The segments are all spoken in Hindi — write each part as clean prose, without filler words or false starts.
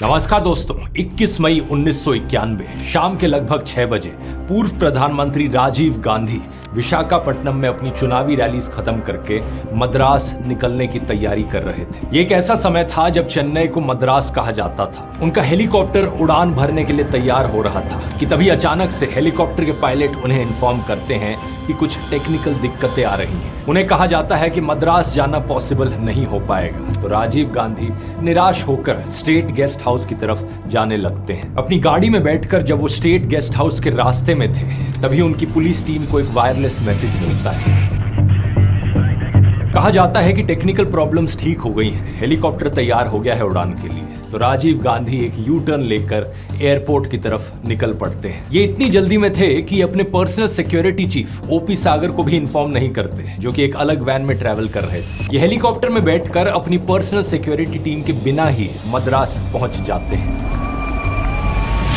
नमस्कार दोस्तों, 21 मई 1991 शाम के लगभग 6 बजे पूर्व प्रधानमंत्री राजीव गांधी विशाखापट्टनम में अपनी चुनावी रैलीज खत्म करके मद्रास निकलने की तैयारी कर रहे थे। ये एक ऐसा समय था जब चेन्नई को मद्रास कहा जाता था। उनका हेलीकॉप्टर उड़ान भरने के लिए तैयार हो रहा था कि तभी अचानक से हेलीकॉप्टर के पायलट उन्हें इन्फॉर्म करते हैं कि कुछ टेक्निकल दिक्कतें आ रही हैं। उन्हें कहा जाता है कि मद्रास जाना पॉसिबल नहीं हो पाएगा। तो राजीव गांधी निराश होकर स्टेट गेस्ट हाउस की तरफ जाने लगते हैं। अपनी गाड़ी में बैठकर जब वो स्टेट गेस्ट हाउस के रास्ते में थे, तभी उनकी पुलिस टीम को एक वायरलेस मैसेज मिलता है। कहा जाता है कि टेक्निकल प्रॉब्लम्स ठीक हो गई हैं, हेलीकॉप्टर तैयार हो गया है उड़ान के लिए। तो राजीव गांधी एक यू टर्न लेकर एयरपोर्ट की तरफ निकल पड़ते हैं। ये इतनी जल्दी में थे कि अपने पर्सनल सिक्योरिटी चीफ ओपी सागर को भी इन्फॉर्म नहीं करते, जो कि एक अलग वैन में ट्रैवल कर रहे थे। ये हेलीकॉप्टर में बैठकर अपनी पर्सनल सिक्योरिटी टीम के बिना ही मद्रास पहुंच जाते हैं।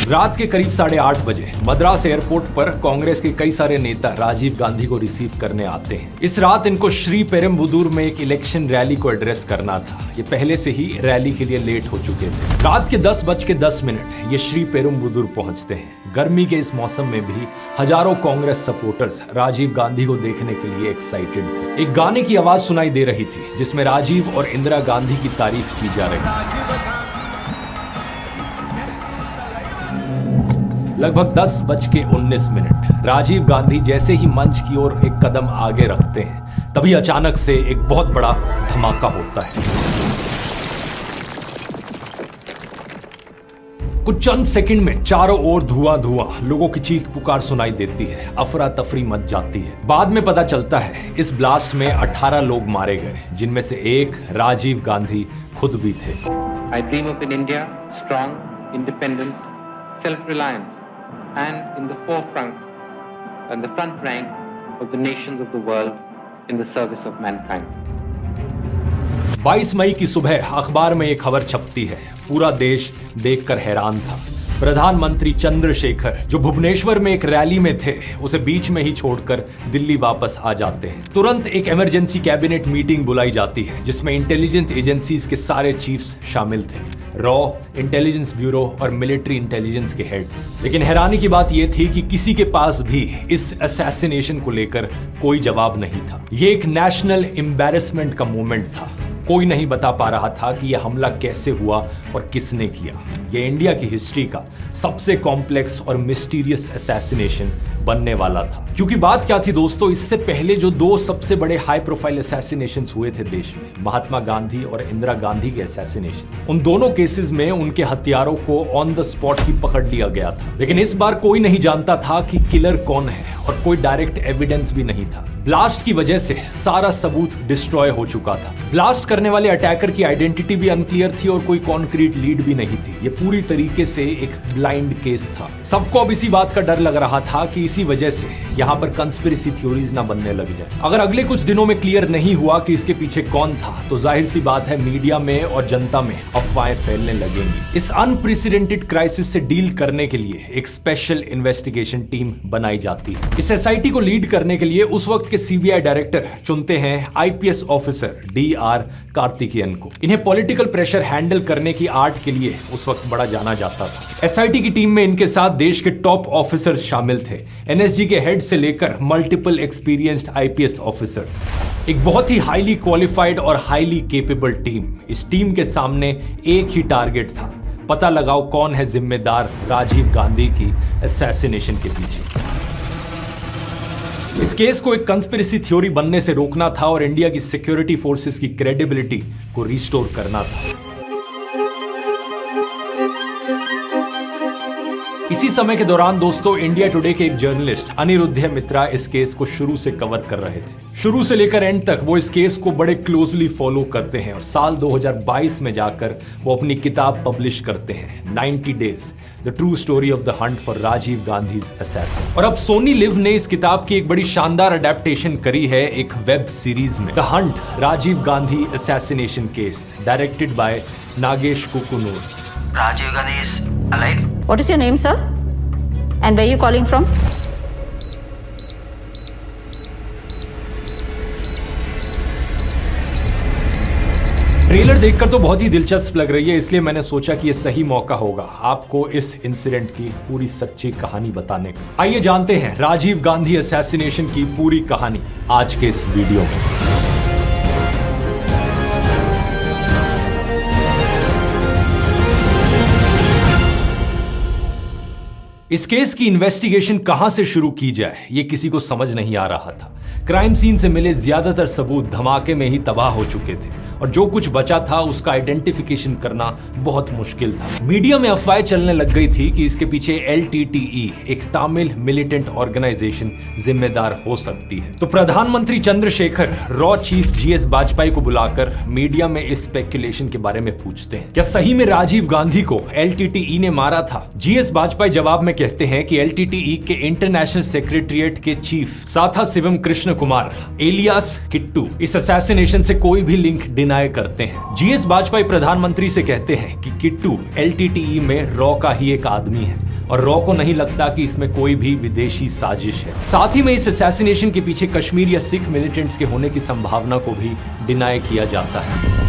रात के करीब 8:30 बजे मद्रास एयरपोर्ट पर कांग्रेस के कई सारे नेता राजीव गांधी को रिसीव करने आते हैं। इस रात इनको श्री पेरुम्बुदूर में एक इलेक्शन रैली को एड्रेस करना था। ये पहले से ही रैली के लिए लेट हो चुके थे। रात के 10:10 ये श्री पेरुम्बुदूर पहुंचते हैं। गर्मी के इस मौसम में भी हजारों कांग्रेस सपोर्टर्स राजीव गांधी को देखने के लिए एक्साइटेड थे। एक गाने की आवाज सुनाई दे रही थी जिसमें राजीव और इंदिरा गांधी की तारीफ की जा रही थी। लगभग 10:19 राजीव गांधी जैसे ही मंच की ओर एक कदम आगे रखते हैं, तभी अचानक से एक बहुत बड़ा धमाका होता है। कुछ चंद सेकंड में चारों ओर धुआं लोगों की चीख पुकार सुनाई देती है। अफरा तफरी मच जाती है। बाद में पता चलता है इस ब्लास्ट में 18 लोग मारे गए, जिनमें से एक राजीव गांधी खुद भी थे। I dream of an India strong, independent, self-reliant, and in the forefront and the front rank of the nations of the world in the service of mankind. 22 मई की सुबह अखबार में एक खबर छपती है। पूरा देश देखकर हैरान था। प्रधानमंत्री चंद्रशेखर, जो भुवनेश्वर में एक रैली में थे, उसे बीच में ही छोड़कर दिल्ली वापस आ जाते हैं। तुरंत एक इमरजेंसी कैबिनेट मीटिंग बुलाई जाती है जिसमें इंटेलिजेंस एजेंसीज के सारे चीफ्स शामिल थे, रॉ, इंटेलिजेंस ब्यूरो और मिलिट्री इंटेलिजेंस के हेड्स। लेकिन हैरानी की बात यह थी कि किसी के पास भी इस असैसिनेशन को लेकर कोई जवाब नहीं था। ये एक नेशनल एम्बैरेसमेंट का मोमेंट था। कोई नहीं बता पा रहा था कि यह हमला कैसे हुआ और किसने किया। यह इंडिया की हिस्ट्री का सबसे कॉम्प्लेक्स और मिस्टीरियस असैसिनेशन बनने वाला था। क्योंकि बात क्या थी दोस्तों, इससे पहले जो दो सबसे बड़े हाई प्रोफाइल असैसिनेशंस हुए थे देश में, महात्मा गांधी और इंदिरा गांधी के असैसिनेशन, उन दोनों केसेस में उनके हत्यारों को ऑन द स्पॉट ही पकड़ लिया गया था। लेकिन इस बार कोई नहीं जानता था कि किलर कौन है और कोई डायरेक्ट एविडेंस भी नहीं था। ब्लास्ट की वजह से सारा सबूत डिस्ट्रॉय हो चुका था। ब्लास्ट करने वाले अटैकर की आइडेंटिटी भी अनक्लियर थी और कोई कॉन्क्रीट लीड भी नहीं थी। ये पूरी तरीके से एक ब्लाइंड केस था। सबको अब इसी बात का डर लग रहा था कि इसी वजह से यहाँ पर कंस्पिरेसी थ्योरीज ना बनने लग जाए। अगर अगले कुछ दिनों में क्लियर नहीं हुआ कि इसके पीछे कौन था, तो जाहिर सी बात है मीडिया में और जनता में अफवाहें फैलने लगेंगी। इस अनप्रेसिडेंटेड क्राइसिस से डील करने के लिए एक स्पेशल इन्वेस्टिगेशन टीम बनाई जाती है। इस एसआईटी को लीड करने के लिए उस वक्त के सीबीआई डायरेक्टर चुनते हैं आईपीएस ऑफिसर DR कार्तिकेयन को। इन्हें पॉलिटिकल प्रेशर हैंडल करने की आर्ट के लिए उस वक्त बड़ा जाना जाता था। एसआईटी की टीम में इनके साथ देश के टॉप ऑफिसर्स शामिल थे, एनएसजी के हेड से लेकर मल्टीपल एक्सपीरियंस्ड आईपीएस ऑफिसर्स। एक बहुत ही हाईली क्वालिफाइड और हाईली केपेबल टीम। इस टीम के सामने एक ही टारगेट था, पता लगाओ कौन है जिम्मेदार राजीव गांधी की असैसिनेशन के पीछे। इस केस को एक कंस्पिरेसी थ्योरी बनने से रोकना था और इंडिया की सिक्योरिटी फोर्सेस की क्रेडिबिलिटी को रिस्टोर करना था। इसी समय के दौरान दोस्तों, इंडिया टुडे के एक जर्नलिस्ट अनिरुद्ध मित्रा इस केस को शुरू से कवर कर रहे थे। शुरू से लेकर एंड तक वो इस केस को बड़े क्लोजली फॉलो करते हैं और साल 2022 में जाकर वो अपनी किताब पब्लिश करते हैं, 90 days the true story of the hunt for Rajiv Gandhi's assassin. और अब सोनी लिव ने इस किताब की एक बड़ी शानदार अडेप्टेशन करी है एक वेब सीरीज में, the hunt Rajiv Gandhi assassination case, directed by Nagesh Kukunoor. Rajiv Gandhi is alive. What is your name, sir? And where are you calling from? Trailer देखकर तो बहुत ही दिलचस्प लग रही है, इसलिए मैंने सोचा कि ये सही मौका होगा आपको इस इंसिडेंट की पूरी सच्ची कहानी बताने का। आइए जानते हैं राजीव गांधी असैसिनेशन की पूरी कहानी आज के इस वीडियो में। इस केस की इन्वेस्टिगेशन कहां से शुरू की जाए ये किसी को समझ नहीं आ रहा था। क्राइम सीन से मिले ज्यादातर सबूत धमाके में ही तबाह हो चुके थे और जो कुछ बचा था उसका आइडेंटिफिकेशन करना बहुत मुश्किल था। मीडिया में अफवाहें चलने लग गई थी कि इसके पीछे LTTE, एक तमिल मिलिटेंट ऑर्गेनाइजेशन, जिम्मेदार हो सकती है। तो प्रधानमंत्री Chandrashekhar raw chief GS Vajpayee को बुलाकर मीडिया में इस स्पेकुलेशन के बारे में पूछते हैं, क्या सही में राजीव गांधी को LTTE ने मारा था? GS वाजपेयी जवाब में कहते हैं कि LTTE के इंटरनेशनल सेक्रेटरिएट के चीफ साथा शिवम कृष्ण कुमार एलियास किट्टू इस असैसिनेशन से कोई भी लिंक डिनाई करते हैं। GS वाजपेयी प्रधानमंत्री से कहते हैं कि किट्टू LTTE में रॉ का ही एक आदमी है और रॉ को नहीं लगता कि इसमें कोई भी विदेशी साजिश है। साथ ही में इस असैसिनेशन के पीछे कश्मीर या सिख मिलिटेंट्स के होने की संभावना को भी डिनाई किया जाता है।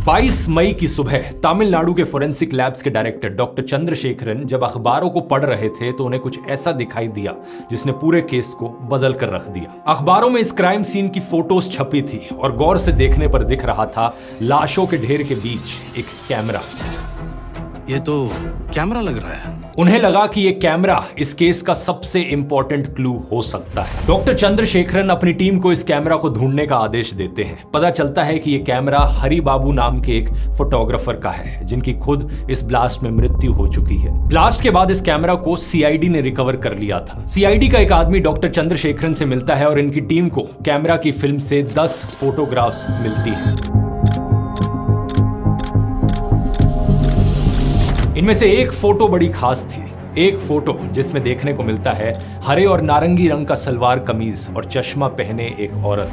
22 मई की सुबह तमिलनाडु के फोरेंसिक लैब्स के डायरेक्टर डॉक्टर चंद्रशेखरन जब अखबारों को पढ़ रहे थे तो उन्हें कुछ ऐसा दिखाई दिया जिसने पूरे केस को बदल कर रख दिया। अखबारों में इस क्राइम सीन की फोटोज छपी थी और गौर से देखने पर दिख रहा था लाशों के ढेर के बीच एक कैमरा। ये तो कैमरा लग रहा है। उन्हें लगा कि ये कैमरा इस केस का सबसे इंपॉर्टेंट क्लू हो सकता है। डॉक्टर चंद्रशेखरन अपनी टीम को इस कैमरा को ढूंढने का आदेश देते हैं। पता चलता है कि ये कैमरा हरि बाबू नाम के एक फोटोग्राफर का है जिनकी खुद इस ब्लास्ट में मृत्यु हो चुकी है। ब्लास्ट के बाद इस कैमरा को CID ने रिकवर कर लिया था। CID का एक आदमी डॉक्टर चंद्रशेखरन से मिलता है और इनकी टीम को कैमरा की फिल्म से 10 फोटोग्राफ्स मिलती है। इनमें से एक फोटो बड़ी खास थी। एक फोटो जिसमें देखने को मिलता है हरे और नारंगी रंग का सलवार कमीज और चश्मा पहने एक औरत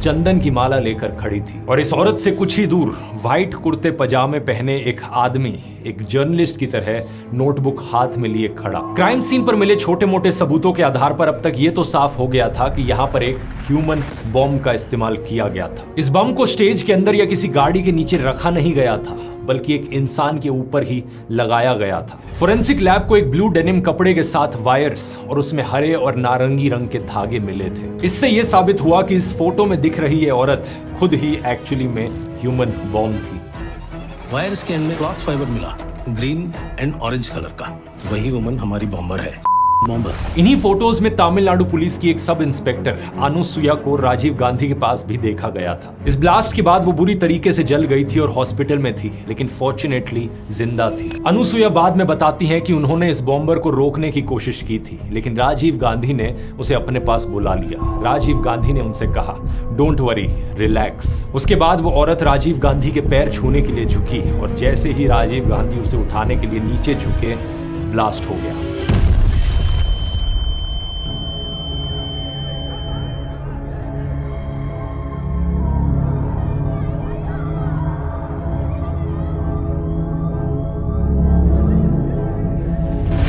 चंदन की माला लेकर खड़ी थी और इस औरत से कुछ ही दूर व्हाइट कुर्ते पजामे पहने एक आदमी एक जर्नलिस्ट की तरह नोटबुक हाथ में लिए खड़ा। क्राइम सीन पर मिले छोटे मोटे सबूतों के आधार पर अब तक ये तो साफ हो गया था कि यहाँ पर एक ह्यूमन बॉम्ब का इस्तेमाल किया गया था। इस बम को स्टेज के अंदर या किसी गाड़ी के नीचे रखा नहीं गया था बल्कि एक इंसान के ऊपर ही लगाया गया था। फोरेंसिक लैब को एक ब्लू डेनिम कपड़े के साथ वायर्स और उसमें हरे और नारंगी रंग के धागे मिले थे। इससे यह साबित हुआ कि इस फोटो में दिख रही ये औरत खुद ही एक्चुअली में ह्यूमन बॉम्ब थी। वायर्स के एंड में क्लॉथ फाइबर मिला, ग्रीन एंड ऑरेंज कलर का। वही वुमन हमारी बॉम्बर है। इन्हीं फोटोज में तमिलनाडु पुलिस की एक सब इंस्पेक्टर अनुसुया को राजीव गांधी के पास भी देखा गया था। इस ब्लास्ट के बाद वो बुरी तरीके से जल गई थी और हॉस्पिटल में थी, लेकिन फॉर्चुनेटली जिंदा थी। अनुसुया बाद में बताती हैं कि उन्होंने इस बॉम्बर को रोकने की कोशिश की थी, लेकिन राजीव गांधी ने उसे अपने पास बुला लिया। राजीव गांधी ने उनसे कहा, डोंट वरी, रिलैक्स। उसके बाद वो औरत राजीव गांधी के पैर छूने के लिए झुकी और जैसे ही राजीव गांधी उसे उठाने के लिए नीचे झुके, ब्लास्ट हो गया।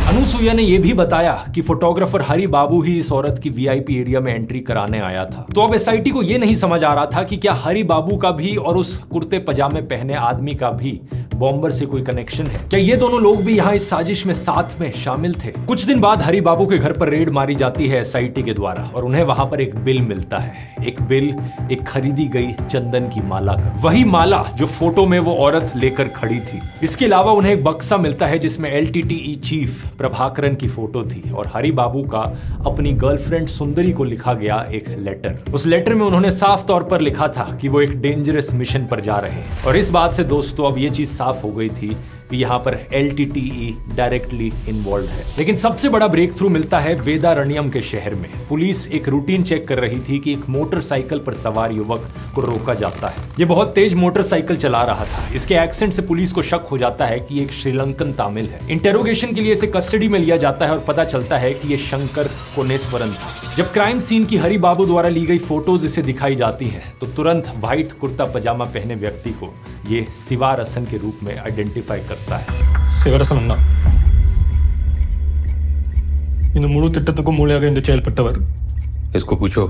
अनुसुया ने यह भी बताया कि फोटोग्राफर हरि बाबू ही इस औरत की VIP एरिया में एंट्री कराने आया था। तो अब SIT को यह नहीं समझ आ रहा था कि क्या हरि बाबू का भी और उस कुर्ते पजामे पहने आदमी का भी बॉम्बर से कोई कनेक्शन है। क्या ये दोनों लोग भी यहाँ इस साजिश में साथ में शामिल थे? कुछ दिन बाद हरि बाबू के घर पर रेड मारी जाती है SIT के द्वारा और उन्हें वहां पर एक बिल मिलता है। एक बिल एक खरीदी गई चंदन की माला का, वही माला जो फोटो में वो औरत लेकर खड़ी थी। इसके अलावा उन्हें एक बक्सा मिलता है जिसमें LTTE चीफ प्रभाकरन की फोटो थी और हरि बाबू का अपनी गर्लफ्रेंड सुंदरी को लिखा गया एक लेटर। उस लेटर में उन्होंने साफ तौर पर लिखा था कि वो एक डेंजरस मिशन पर जा रहे हैं और इस बात से दोस्तों अब ये चीज साफ हो गई थी कि यहाँ पर LTTE डायरेक्टली इन्वॉल्व है। लेकिन सबसे बड़ा ब्रेक थ्रू मिलता है वेदारण्यम के शहर में। पुलिस एक रूटीन चेक कर रही थी कि एक मोटरसाइकिल पर सवार युवक को रोका जाता है। ये बहुत तेज मोटरसाइकिल चला रहा था। इसके एक्सेंट से पुलिस को शक हो जाता है कि एक श्रीलंकन तमिल है। इंटेरोगेशन के लिए इसे कस्टडी में लिया जाता है और पता चलता है कि ये शंकर कोनेश्वरन था। जब क्राइम सीन की हरि बाबू द्वारा ली गई फोटोज इसे दिखाई जाती हैं तो तुरंत व्हाइट कुर्ता पजामा पहने व्यक्ति को ये शिवारसन के रूप में आइडेंटिफाई करता है। சிவரசன் அண்ணா இந்த முழு திட்டத்துக்கும் மூளையாக இந்த செயல்பட்டவர். इसको पूछो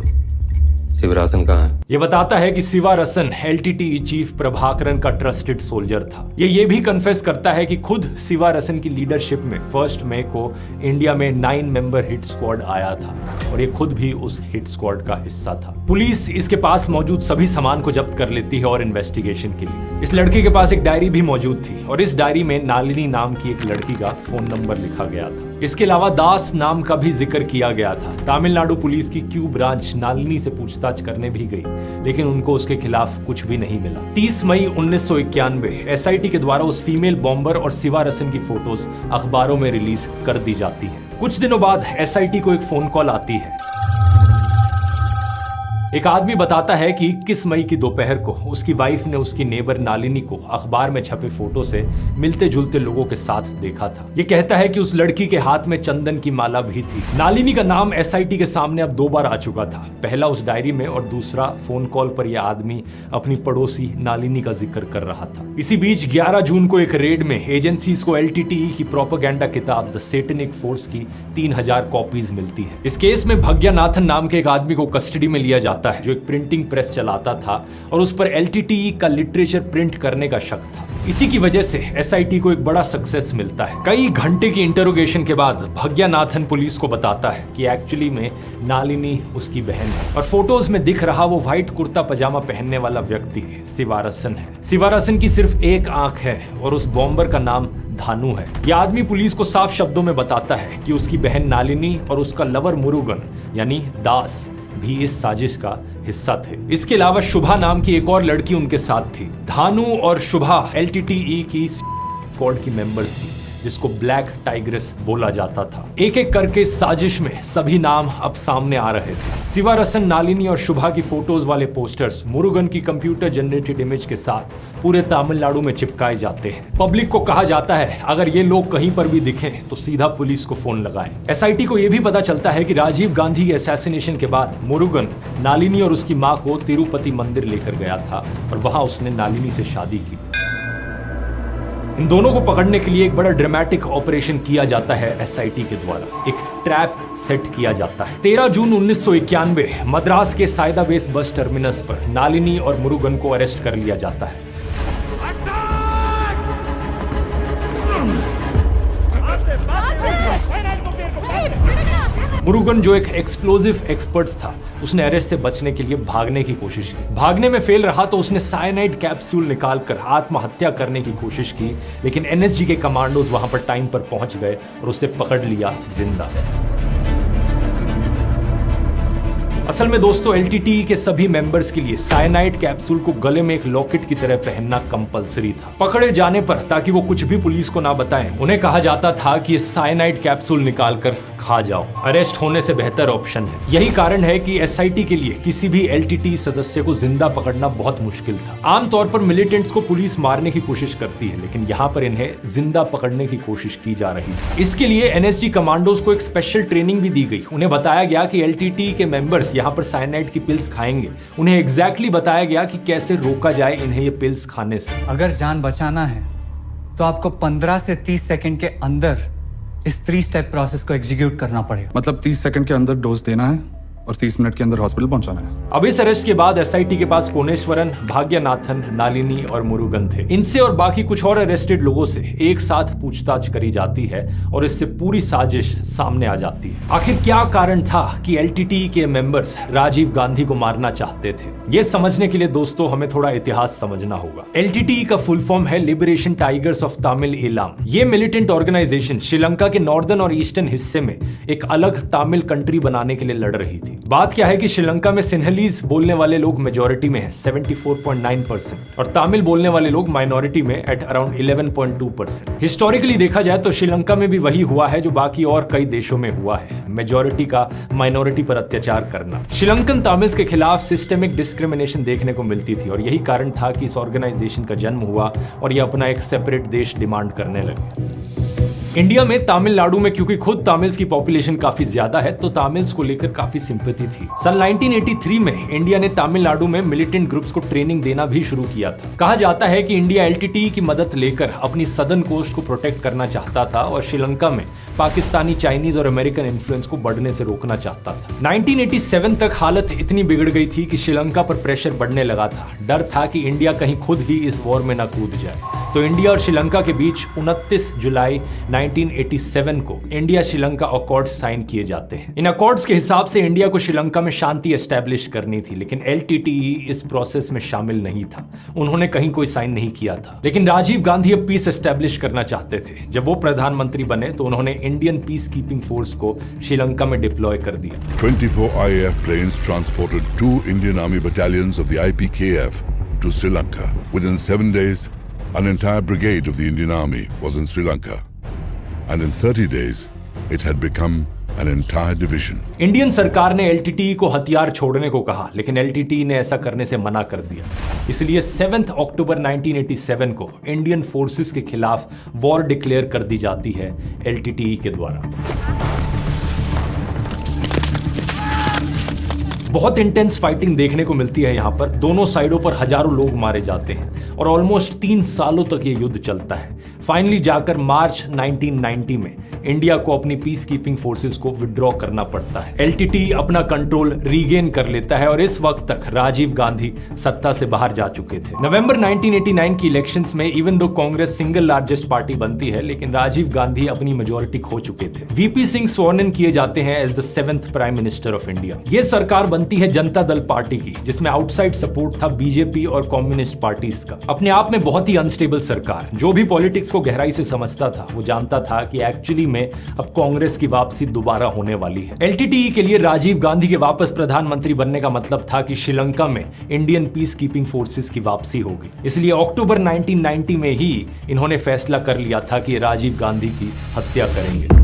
शिवरासन कहाँ है? ये बताता है कि शिवरासन एलटीटीई चीफ प्रभाकरन का ट्रस्टेड सोल्जर था। ये भी कन्फेस करता है कि खुद शिवरासन की लीडरशिप में 1 मई को इंडिया में 9 मेंबर हिट स्क्वाड आया था और ये खुद भी उस हिट स्क्वाड का हिस्सा था। पुलिस इसके पास मौजूद सभी सामान को जब्त कर लेती है और इन्वेस्टिगेशन के लिए इस लड़के के पास एक डायरी भी मौजूद थी और इस डायरी में नालिनी नाम की एक लड़की का फोन नंबर लिखा गया था। इसके अलावा दास नाम का भी जिक्र किया गया था। तमिलनाडु पुलिस की क्यू ब्रांच नालिनी से पूछताछ करने भी गई, लेकिन उनको उसके खिलाफ कुछ भी नहीं मिला। 30 मई 1991 एसआईटी के द्वारा उस फीमेल बॉम्बर और शिवरासन की फोटोज अखबारों में रिलीज कर दी जाती है। कुछ दिनों बाद एसआईटी को एक फोन कॉल आती है। एक आदमी बताता है कि 21 मई की दोपहर को उसकी वाइफ ने उसकी नेबर नालिनी को अखबार में छपे फोटो से मिलते जुलते लोगों के साथ देखा था। ये कहता है कि उस लड़की के हाथ में चंदन की माला भी थी। नालिनी का नाम एसआईटी के सामने अब 2 बार आ चुका था, पहला उस डायरी में और दूसरा फोन कॉल पर यह आदमी अपनी पड़ोसी नालिनी का जिक्र कर रहा था। इसी बीच 11 जून को एक रेड में एजेंसीज को एलटीटीई की प्रोपेगेंडा किताब द सैटेनिक फोर्स की 3000 कॉपीज मिलती है। इस केस में भाग्यनाथन नाम के एक आदमी को कस्टडी में लिया जाता है जो एक प्रिंटिंग प्रेस चलाता था और उस पर एलटीटीई का लिटरेचर प्रिंट करने का शक था। इसी की वजह से एसआईटी को एक बड़ा सक्सेस मिलता है। कई घंटे की इंटरोगेशन के बाद भाग्यनाथन पुलिस को बताता है कि एक्चुअली में नालिनी उसकी बहन है और फोटोज में दिख रहा वो व्हाइट कुर्ता पजामा पहनने वाला व्यक्ति शिवरासन है। शिवरासन की सिर्फ एक आंख है और उस बॉम्बर का नाम धानु है। यह आदमी पुलिस को साफ शब्दों में बताता है कि उसकी बहन नालिनी और उसका लवर मुरुगन यानी दास भी इस साजिश का हिस्सा थे। इसके अलावा शुभा नाम की एक और लड़की उनके साथ थी। धानु और शुभा एलटीटीई की स्क्वाड की मेंबर्स थी जिसको ब्लैक टाइग्रेस बोला जाता था। एक एक करके इस साजिश में सभी नाम अब सामने आ रहे थे। शिवरासन, नालिनी और शुभा की फोटोज वाले पोस्टर्स मुरुगन की कंप्यूटर जनरेटेड इमेज के साथ पूरे तमिलनाडु में चिपकाए जाते हैं। पब्लिक को कहा जाता है अगर ये लोग कहीं पर भी दिखें तो सीधा पुलिस को फोन लगाएं। एसआईटी को यह भी पता चलता है कि राजीव गांधी के असैसिनेशन के बाद मुरुगन नालिनी और उसकी मां को तिरुपति मंदिर लेकर गया था और वहां उसने नालिनी से शादी की। इन दोनों को पकड़ने के लिए एक बड़ा ड्रामेटिक ऑपरेशन किया जाता है एसआईटी के द्वारा। एक ट्रैप सेट किया जाता है। 13 जून 1991 मद्रास के सायदा बेस बस टर्मिनस पर नालिनी और मुरुगन को अरेस्ट कर लिया जाता है। मुरुगन जो एक एक्सप्लोजिव एक्सपर्ट्स था उसने अरेस्ट से बचने के लिए भागने की कोशिश की। भागने में फेल रहा तो उसने साइनाइड कैप्सूल निकालकर आत्महत्या करने की कोशिश की, लेकिन एनएसजी के कमांडोज वहां पर टाइम पर पहुंच गए और उसे पकड़ लिया जिंदा। असल में दोस्तों एलटीटीई के सभी मेंबर्स के लिए साइनाइड कैप्सूल को गले में एक लॉकेट की तरह पहनना कंपलसरी था। पकड़े जाने पर ताकि वो कुछ भी पुलिस को ना बताएं, उन्हें कहा जाता था कि ये साइनाइड कैप्सूल निकालकर खा जाओ, अरेस्ट होने से बेहतर ऑप्शन है। यही कारण है कि एसआईटी के लिए किसी भी एलटीटीई सदस्य को जिंदा पकड़ना बहुत मुश्किल था। आमतौर पर मिलिटेंट्स को पुलिस मारने की कोशिश करती है, लेकिन यहाँ पर इन्हें जिंदा पकड़ने की कोशिश की जा रही थी। इसके लिए एनएसजी कमांडोज को एक स्पेशल ट्रेनिंग भी दी गई। उन्हें बताया गया कि एलटीटीई के मेंबर्स यहाँ पर साइनाइड की पिल्स खाएंगे। उन्हें एग्जैक्टली बताया गया कि कैसे रोका जाए इन्हें ये पिल्स खाने से। अगर जान बचाना है तो आपको 15 से 30 सेकंड के अंदर इस 3 स्टेप प्रोसेस को एग्जीक्यूट करना पड़ेगा। मतलब 30 सेकंड के अंदर डोज देना है और 30 मिनट के अंदर हॉस्पिटल पहुंचाना है। अब इस अरेस्ट के बाद एसआईटी के पास कोनेश्वरन, भाग्यनाथन, नालिनी और मुरुगन थे। इनसे और बाकी कुछ और अरेस्टेड लोगों से एक साथ पूछताछ करी जाती है और इससे पूरी साजिश सामने आ जाती है। आखिर क्या कारण था कि एलटीटीई के मेंबर्स राजीव गांधी को मारना चाहते थे? ये समझने के लिए दोस्तों हमें थोड़ा इतिहास समझना होगा। एलटीटीई का फुल फॉर्म है liberation tigers of Tamil Ilam. ये मिलिटेंट ऑर्गेनाइजेशन श्रीलंका के नॉर्दर्न और ईस्टर्न हिस्से में एक अलग तमिल कंट्री बनाने के लिए लड़ रही थी। बात क्या है कि श्रीलंका में सिन्हलीज बोलने वाले लोग मेजॉरिटी में हैं 74.9% और तमिल बोलने वाले लोग माइनॉरिटी में एट अराउंड 11.2%। हिस्टोरिकली देखा जाए तो श्रीलंका में भी वही हुआ है जो बाकी और कई देशों में हुआ है, मेजॉरिटी का माइनॉरिटी पर अत्याचार करना। श्रीलंकन तमिल्स के खिलाफ सिस्टेमिक डिस्क्रिमिनेशन देखने को मिलती थी और यही कारण था कि इस ऑर्गेनाइजेशन का जन्म हुआ और ये अपना एक सेपरेट देश डिमांड करने लगे। इंडिया में तमिलनाडु में क्योंकि खुद तमिल्स की पॉपुलेशन काफी ज्यादा है तो तमिल्स को लेकर काफी सिंपैथी थी। सन 1983 में इंडिया ने तमिलनाडु में मिलिटेंट ग्रुप्स को ट्रेनिंग देना भी शुरू किया था। कहा जाता है कि इंडिया LTTE की मदद लेकर अपनी सदर्न कोस्ट को प्रोटेक्ट करना चाहता था और श्रीलंका में पाकिस्तानी, चाइनीज और अमेरिकन इन्फ्लुएंस को बढ़ने से रोकना चाहता था। 1987 तक हालत इतनी बिगड़ गई थी कि श्रीलंका पर प्रेशर बढ़ने लगा था। डर था कि इंडिया कहीं खुद ही इस वॉर में न कूद जाए। तो इंडिया और श्रीलंका के बीच 29 जुलाई 1987 को इंडिया श्रीलंका अकॉर्ड साइन किए जाते हैं। इन अकॉर्ड्स के हिसाब से इंडिया को श्रीलंका में शांति एस्टेब्लिश करनी थी, लेकिन LTTE इस प्रोसेस में शामिल नहीं था। उन्होंने कहीं कोई साइन नहीं किया था। लेकिन राजीव गांधी अब पीस एस्टेब्लिश करना चाहते थे। जब वो प्रधानमंत्री बने तो उन्होंने इंडियन पीस कीपिंग फोर्स को श्रीलंका में डिप्लॉय कर दिया। 24 IAF planes transported 2 Indian Army battalions of the IPKF to Sri Lanka. Within 7 days, an entire brigade of the Indian Army was in Sri Lanka, and in 30 days, it had become an entire division. Indian सरकार ने LTTE को हथियार छोड़ने को कहा, लेकिन LTTE ने ऐसा करने से मना कर दिया। इसलिए 7 अक्टूबर 1987 को इंडियन फोर्सेस के खिलाफ वॉर डिक्लेयर कर दी जाती है LTTE के द्वारा। बहुत इंटेंस फाइटिंग देखने को मिलती है यहाँ पर। दोनों साइडों पर हजारों लोग मारे जाते हैं और ऑलमोस्ट 3 सालों तक ये युद्ध चलता है। फाइनली जाकर मार्च 1990 में इंडिया को अपनी पीस कीपिंग फोर्सेस को विड्रॉ करना पड़ता है। LTTE अपना कंट्रोल रीगेन कर लेता है और इस वक्त तक राजीव गांधी सत्ता से बाहर जा चुके थे। नवंबर 1989 की इलेक्शंस में even though Congress single largest party बनती है, लेकिन राजीव गांधी अपनी मेजोरिटी खो चुके थे। VP सिंह स्वर्न इन किए जाते हैं as the 7th prime minister of India. ये सरकार बनती है जनता दल पार्टी की, जिसमें आउटसाइड सपोर्ट था BJP और कम्युनिस्ट पार्टीज का। अपने आप में बहुत ही अनस्टेबल सरकार। जो भी पॉलिटिक्स को गहराई से समझता था वो जानता था कि एक्चुअली में अब कांग्रेस की वापसी दोबारा होने वाली है। LTTE के लिए राजीव गांधी के वापस प्रधानमंत्री बनने का मतलब था कि श्रीलंका में इंडियन पीस कीपिंग फोर्सेस की वापसी होगी। इसलिए अक्टूबर 1990 में ही इन्होंने फैसला कर लिया था कि राजीव गांधी की हत्या करेंगे।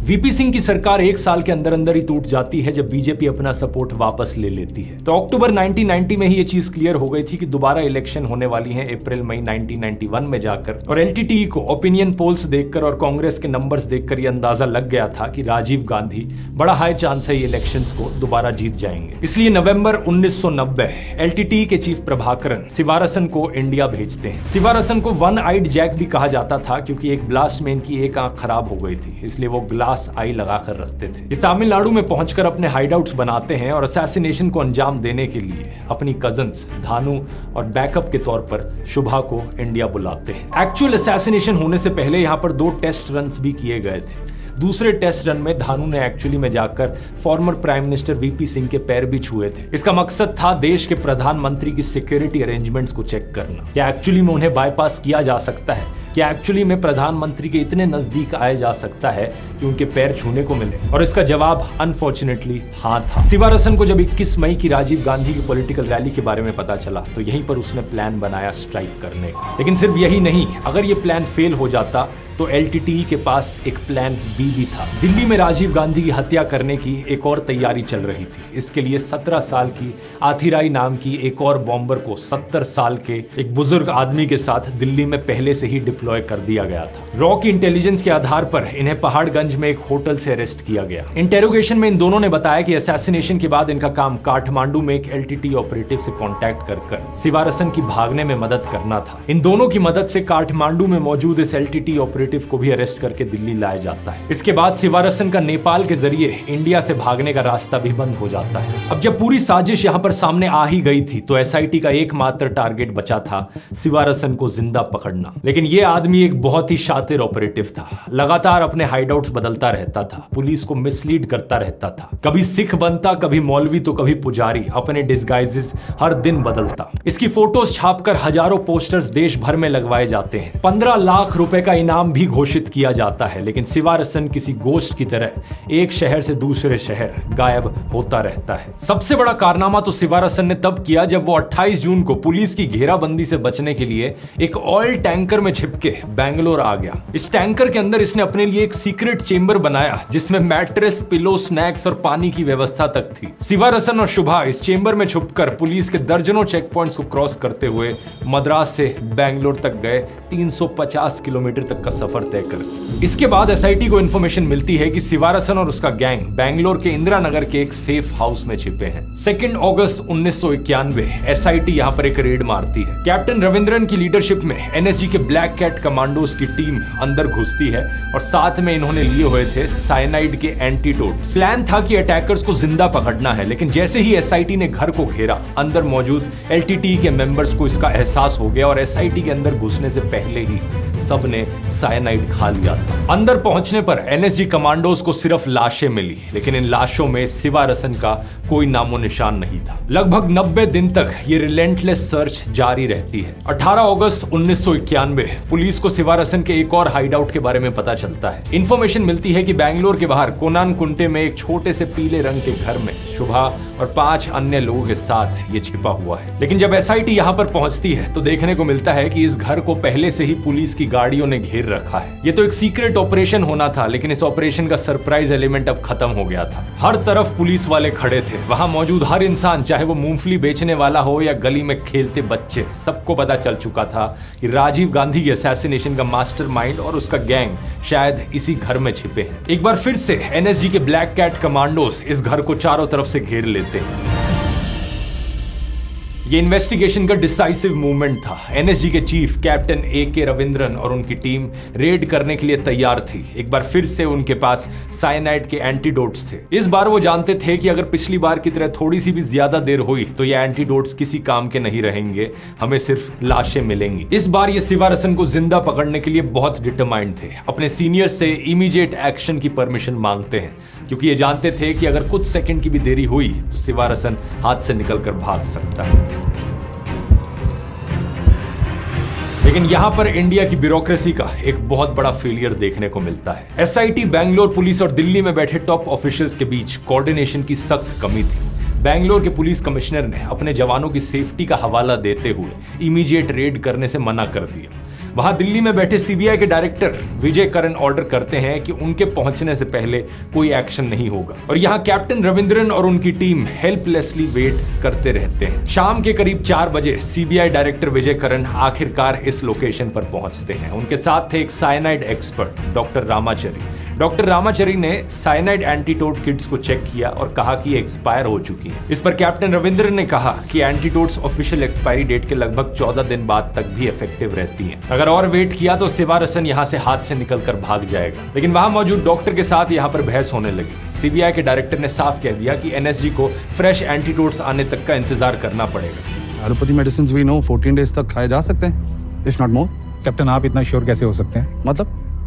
VP सिंह की सरकार 1 साल के अंदर अंदर ही टूट जाती है जब BJP अपना सपोर्ट वापस ले लेती है। तो अक्टूबर 1990 में ही ये चीज क्लियर हो गई थी कि दोबारा इलेक्शन होने वाली है अप्रैल मई 1991 में जाकर। और LTTE को ओपिनियन पोल्स देखकर और कांग्रेस के नंबर्स देखकर ये अंदाजा लग गया था कि राजीव गांधी बड़ा हाई चांस है ये इलेक्शंस को दोबारा जीत जाएंगे। इसलिए नवंबर 1990 LTTE के चीफ प्रभाकरन सिवारसन को इंडिया भेजते हैं। सिवारसन को वन आइड जैक भी कहा जाता था क्योंकि एक ब्लास्ट में इनकी एक आंख खराब हो गई थी, इसलिए वो ग्लास आई लगाकर रखते थे। ये तमिलनाडु में पहुंचकर अपने हाइडआउट्स बनाते हैं और असैसिनेशन को अंजाम देने के लिए अपनी कजन्स धानु और बैकअप के तौर पर शुभा को इंडिया बुलाते हैं। एक्चुअल असैसिनेशन होने से पहले यहां पर 2 टेस्ट रन्स भी किए गए थे। दूसरे टेस्ट रन में धानु ने एक्चुअली में जाकर former prime minister VP Singh के पैर भी छुए थे। इसका मकसद था देश के प्रधानमंत्री की सिक्योरिटी अरेंजमेंट्स को चेक करना। क्या एक्चुअली में उन्हें बाईपास किया जा सकता है? क्या एक्चुअली में प्रधानमंत्री के इतने नजदीक आया जा सकता है कि उनके पैर छूने को मिले? और इसका जवाब अनफॉर्चुनेटली हाँ था। सिवारसन को जब 21 मई की राजीव गांधी की पॉलिटिकल रैली के बारे में पता चला तो यहीं पर उसने प्लान बनाया स्ट्राइक करने का। लेकिन सिर्फ यही नहीं, अगर ये प्लान फेल हो जाता तो LTTE के पास एक प्लान B भी था। दिल्ली में राजीव गांधी की हत्या करने की एक और तैयारी चल रही थी। इसके लिए 17 साल की आथिराई नाम की एक और बॉम्बर को 70 साल के एक बुजुर्ग आदमी के साथ दिल्ली में पहले से ही डिप्लॉय कर दिया गया था। रॉ की इंटेलिजेंस के आधार पर इन्हें पहाड़गंज में एक होटल से अरेस्ट किया गया। इंटेरोगेशन में इन दोनों ने बताया कि असैसिनेशन के बाद इनका काम काठमांडू में एक LTTE ऑपरेटिव से कॉन्टैक्ट कर सिवारसन की भागने में मदद करना था। इन दोनों की मदद से काठमांडू में मौजूद इस LTTE ऑपरेटिव को भी अरेस्ट करके दिल्ली लाया जाता है। इसके बाद सिवारसन का नेपाल के जरिए इंडिया से भागने का रास्ता भी बंद हो जाता है। अब जब पूरी साजिश यहां पर सामने आ ही गई थी तो SIT का एकमात्र टारगेट बचा था सिवारसन को जिंदा पकड़ना। लेकिन यह आदमी एक बहुत ही शातिर ऑपरेटिव था। लगातार अपने हाइडआउट्स बदलता रहता था, पुलिस को मिसलीड करता रहता था। कभी सिख बनता, कभी मौलवी तो कभी पुजारी। अपने डिस्गाइजेस हर दिन बदलता। इसकी फोटोज छापकर हजारों पोस्टर्स देश भर में लगवाए जाते हैं। 15 लाख रुपए का इनाम भी घोषित किया जाता है, लेकिन सिवारसन किसी गोश्त की तरह एक शहर से दूसरे शहर गायब होता रहता है। सबसे बड़ा कारनामा तो सिवारसन ने तब किया जब वो 28 जून को पुलिस की घेराबंदी से बचने के लिए एक ऑयल टैंकर में छिपके बैंगलोर आ गया। इस टैंकर के अंदर इसने अपने लिए एक सीक्रेट चेंबर बनाया जिसमें मैट्रेस, पिलो, स्नैक्स और पानी की व्यवस्था तक थी। सिवारसन और शुभा इस चेंबर में छुपकर पुलिस के दर्जनों चेक पॉइंट्स को क्रॉस करते हुए मद्रास से बैंगलोर तक गए, 350 किलोमीटर तक का सफर तय कर। इसके बाद एसआईटी को इंफॉर्मेशन मिलती है कि सिवारसन और उसका गैंग बैंगलोर के इंदिरा नगर के एक सेफ हाउस में छिपे हैं। 2 अगस्त 1991 एसआईटी यहां पर एक रेड मारती है। कैप्टन रविंद्रन की लीडरशिप में एनएसजी के ब्लैक कैट कमांडोज की टीम अंदर घुसती है और साथ में इन्होंने लिए हुए थे साइनाइड के एंटीडोट। प्लान था कि अटैकर्स को जिंदा पकड़ना है, लेकिन जैसे ही एसआईटी ने घर को घेरा, अंदर मौजूद एलटीटी के मेंबर्स को इसका एहसास हो गया और एसआईटी के अंदर घुसने से पहले ही सबने साइनाइड खा लिया था। अंदर पहुंचने पर एनएसजी कमांडोज को सिर्फ लाशें मिली, लेकिन इन लाशों में सिवारसन का कोई नामो निशान नहीं था। लगभग 90 दिन तक ये रिलेंटलेस सर्च जारी रहती है। 18 अगस्त 1991 पुलिस को सिवारसन के एक और हाइडआउट के बारे में पता चलता है। इंफॉर्मेशन मिलती है कि बैंगलोर के बाहर कोनान कुंटे में एक छोटे से पीले रंग के घर में शुभा और 5 अन्य लोगों के साथ ये छिपा हुआ है। लेकिन जब एसआईटी यहां पर पहुंचती है तो देखने को मिलता है कि इस घर को पहले से ही पुलिस की गाड़ियों ने घेर रखा है। ये तो एक सीक्रेट ऑपरेशन होना था, लेकिन इस ऑपरेशन का सरप्राइज एलिमेंट अब खत्म हो गया था। हर तरफ पुलिस वाले खड़े थे। वहां मौजूद हर इंसान, चाहे वो मूंगफली बेचने वाला हो या गली में खेलते बच्चे, सबको पता चल चुका था कि राजीव गांधी के असैसिनेशन का मास्टरमाइंड और उसका गैंग शायद इसी घर में छिपे हैं। एक बार फिर से एनएसजी के ब्लैक कैट कमांडोज इस घर को चारों तरफ से घेर लेते हैं। ये इन्वेस्टिगेशन का डिसाइसिव मूवमेंट था। एनएसजी के चीफ कैप्टन ए.के. रविंद्रन और उनकी टीम रेड करने के लिए तैयार थी। एक बार फिर से उनके पास साइनाइड के एंटीडोट्स थे। इस बार वो जानते थे कि अगर पिछली बार की तरह थोड़ी सी भी ज्यादा देर हुई तो ये एंटीडोट्स किसी काम के नहीं रहेंगे, हमें सिर्फ लाशें मिलेंगी। इस बार ये सिवारसन को जिंदा पकड़ने के लिए बहुत डिटरमाइंड थे। अपने सीनियर से इमीडिएट एक्शन की परमिशन मांगते हैं, क्योंकि ये जानते थे कि अगर कुछ सेकंड की भी देरी हुई तो सिवारसन हाथ से निकलकर भाग सकता है। लेकिन यहां पर इंडिया की ब्यूरोक्रेसी का एक बहुत बड़ा फेलियर देखने को मिलता है। एसआईटी, बैंगलोर पुलिस और दिल्ली में बैठे टॉप ऑफिशियल्स के बीच कोऑर्डिनेशन की सख्त कमी थी। बैंगलोर के पुलिस कमिश्नर ने अपने जवानों की सेफ्टी का हवाला देते हुए इमीडिएट रेड करने से मना कर दिया। वहां दिल्ली में बैठे सीबीआई के डायरेक्टर विजय करण ऑर्डर करते हैं कि उनके पहुंचने से पहले कोई एक्शन नहीं होगा, और यहां कैप्टन रविंद्रन और उनकी टीम हेल्पलेसली वेट करते रहते हैं। शाम के करीब 4 बजे सीबीआई डायरेक्टर विजय करण आखिरकार इस लोकेशन पर पहुंचते हैं। उनके साथ थे एक साइनाइड एक्सपर्ट डॉक्टर रामाचरी। डॉक्टर रामाचरी ने साइनाइड एंटीडोट किट्स को चेक किया और कहा कि ये एक्सपायर हो चुकी है। इस पर कैप्टन रविंद्रन ने कहा कि एंटीडोट्स ऑफिशियल एक्सपायरी डेट के लगभग 14 दिन बाद तक भी इफेक्टिव रहती हैं। अगर और वेट किया तो सिवारसन यहां से हाथ से निकलकर भाग जाएगा। लेकिन वहां मौजूद डॉक्टर के साथ यहां पर बहस होने लगी। सीबीआई के डायरेक्टर ने साफ कह दिया कि एनएसजी को फ्रेश एंटीडोट्स आने तक का इंतजार करना पड़ेगा। Allopathy medicine we know 14 days तक खाए जा सकते हैं, इफ नॉट मोर। कैप्टन, आप इतना श्योर कैसे हो सकते हैं?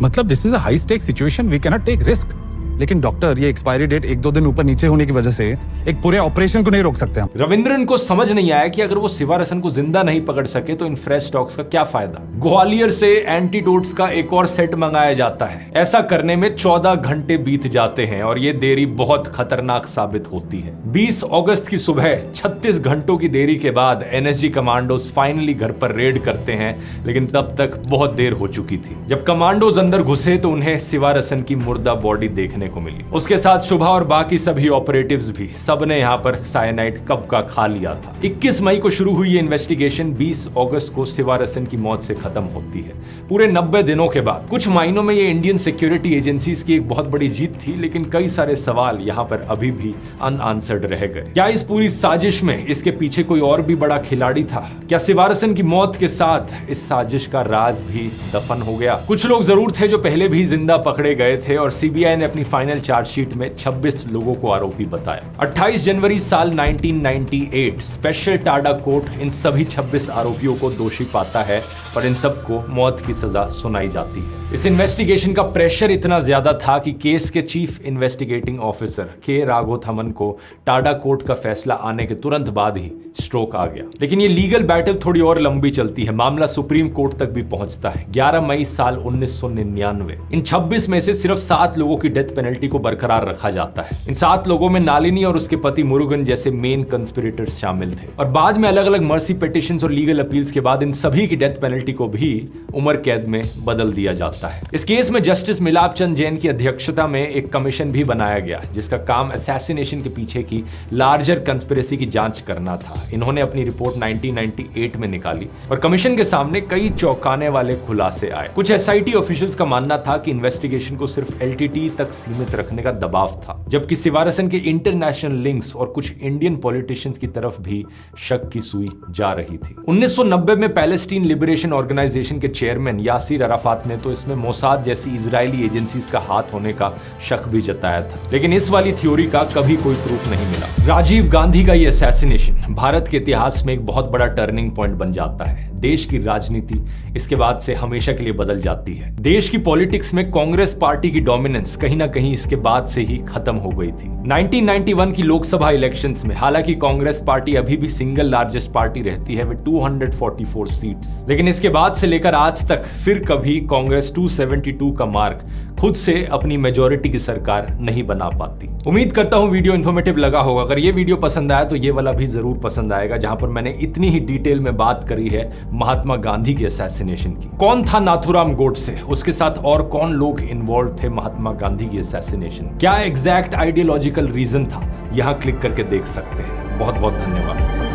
मतलब this is a high stake situation, we can not take risk. लेकिन डॉक्टर, ये एक्सपायरी डेट 1-2 दिन ऊपर नीचे होने की वजह से एक पूरे ऑपरेशन को नहीं रोक सकते हम। रविंद्रन को समझ नहीं आया कि अगर वो सिवारसन को जिंदा नहीं पकड़ सके तो इन फ्रेश स्टॉक्स का क्या फायदा। ग्वालियर से एंटीडोट्स का एक और सेट मंगाया जाता है। ऐसा करने में 14 घंटे बीत जाते हैं और ये देरी बहुत खतरनाक साबित होती है। 20 अगस्त की सुबह 36 घंटों की देरी के बाद एनएसजी कमांडोज फाइनली घर पर रेड करते हैं, लेकिन तब तक बहुत देर हो चुकी थी। जब कमांडोज अंदर घुसे तो उन्हें सिवारसन की मुर्दा बॉडी देखने को मिली। उसके साथ शुभा और बाकी सभी ऑपरेटिव्स भी, सबने यहां पर साइनाइड कब का खा लिया था। 21 मई को शुरू हुई ये इन्वेस्टिगेशन 20 अगस्त को सिवारसन की मौत से खत्म होती है। पूरे 90 दिनों के बाद कुछ महीनों में ये इंडियन सिक्योरिटी एजेंसीज की एक बहुत बड़ी जीत थी, लेकिन कई सारे सवाल यहां पर अभी भी अनआंसर्ड रह गए। क्या इस पूरी साजिश में इसके पीछे कोई और भी बड़ा खिलाड़ी था? क्या सिवारसन की मौत के साथ इस साजिश का राज भी दफन हो गया? कुछ लोग जरूर थे जो पहले भी जिंदा पकड़े गए थे और सीबीआई ने अपनी फाइनल चार्जशीट में 26 लोगों को आरोपी बताया। 28 जनवरी साल 1998 स्पेशल टाडा कोर्ट इन सभी 26 आरोपियों को दोषी पाता है और इन सबको मौत की सजा सुनाई जाती है। इस इन्वेस्टिगेशन का प्रेशर इतना ज्यादा था कि केस के चीफ इन्वेस्टिगेटिंग ऑफिसर के राघोथमन को टाडा कोर्ट का फैसला आने के तुरंत बाद ही स्ट्रोक आ गया। लेकिन ये लीगल बैटल थोड़ी और लंबी चलती है। मामला सुप्रीम कोर्ट तक भी पहुंचता है। 11 मई साल 1999 इन 26 में से सिर्फ 7 लोगों की डेथ पेनल्टी को बरकरार रखा जाता है। इन 7 लोगों में नालिनी और उसके पति मुरुगन जैसे मेन कंस्पिरेटर्स शामिल थे और बाद में अलग अलग मर्सी पिटिशंस और लीगल अपील्स के बाद इन सभी की डेथ पेनल्टी को भी उम्र कैद में बदल दिया जाता है। इस केस में जस्टिस मिलाप चंद जैन की अध्यक्षता में एक कमीशन भी बनाया गया जिसका काम असैसिनेशन के पीछे की लार्जर कंस्पिरेसी की जांच करना था। इन्होंने अपनी रिपोर्ट 1998 में निकाली और कमीशन के सामने कई चौंकाने वाले खुलासे आए। कुछ एसआईटी ऑफिशियल्स का मानना था कि इन्वेस्टिगेशन को सिर्फ एलटीटी तक सीमित रखने का दबाव था, जबकि सिवारसन के इंटरनेशनल लिंक्स और कुछ इंडियन पॉलिटिशियंस की तरफ भी शक की सुई जा रही थी। 1990 में पैलेस्टीन लिबरेशन ऑर्गेनाइजेशन के चेयरमैन यासिर अराफात ने तो इसमें मोसाद जैसी इजरायली एजेंसीज का हाथ होने का शक भी जताया था, लेकिन इस वाली थ्योरी का कभी कोई प्रूफ नहीं मिला। राजीव गांधी का ये असैसिनेशन भारत के इतिहास में एक बहुत बड़ा टर्निंग पॉइंट बन जाता है। देश की राजनीति इसके बाद से हमेशा के लिए बदल जाती है। देश की पॉलिटिक्स में कांग्रेस पार्टी की डोमिनेंस कहीं ना कहीं इसके बाद से ही खत्म हो गई थी। 1991 की लोकसभा इलेक्शंस में हालांकि कांग्रेस पार्टी अभी भी सिंगल लार्जेस्ट पार्टी रहती है विद 244 सीट्स, लेकिन इसके बाद से लेकर आज तक फिर कभी कांग्रेस 272 का मार्क खुद से अपनी मेजॉरिटी की सरकार नहीं बना पाती। उम्मीद करता हूं वीडियो इन्फॉर्मेटिव लगा होगा। अगर ये वीडियो पसंद आया तो ये वाला भी जरूर पसंद आएगा, जहां पर मैंने इतनी ही डिटेल में बात करी है महात्मा गांधी के असैसिनेशन की। कौन था नाथुराम गोडसे, उसके साथ और कौन लोग इन्वॉल्व थे महात्मा गांधी की असैसिनेशन, क्या एग्जैक्ट आइडियोलॉजिकल रीजन था, यहां क्लिक करके देख सकते हैं। बहुत बहुत धन्यवाद।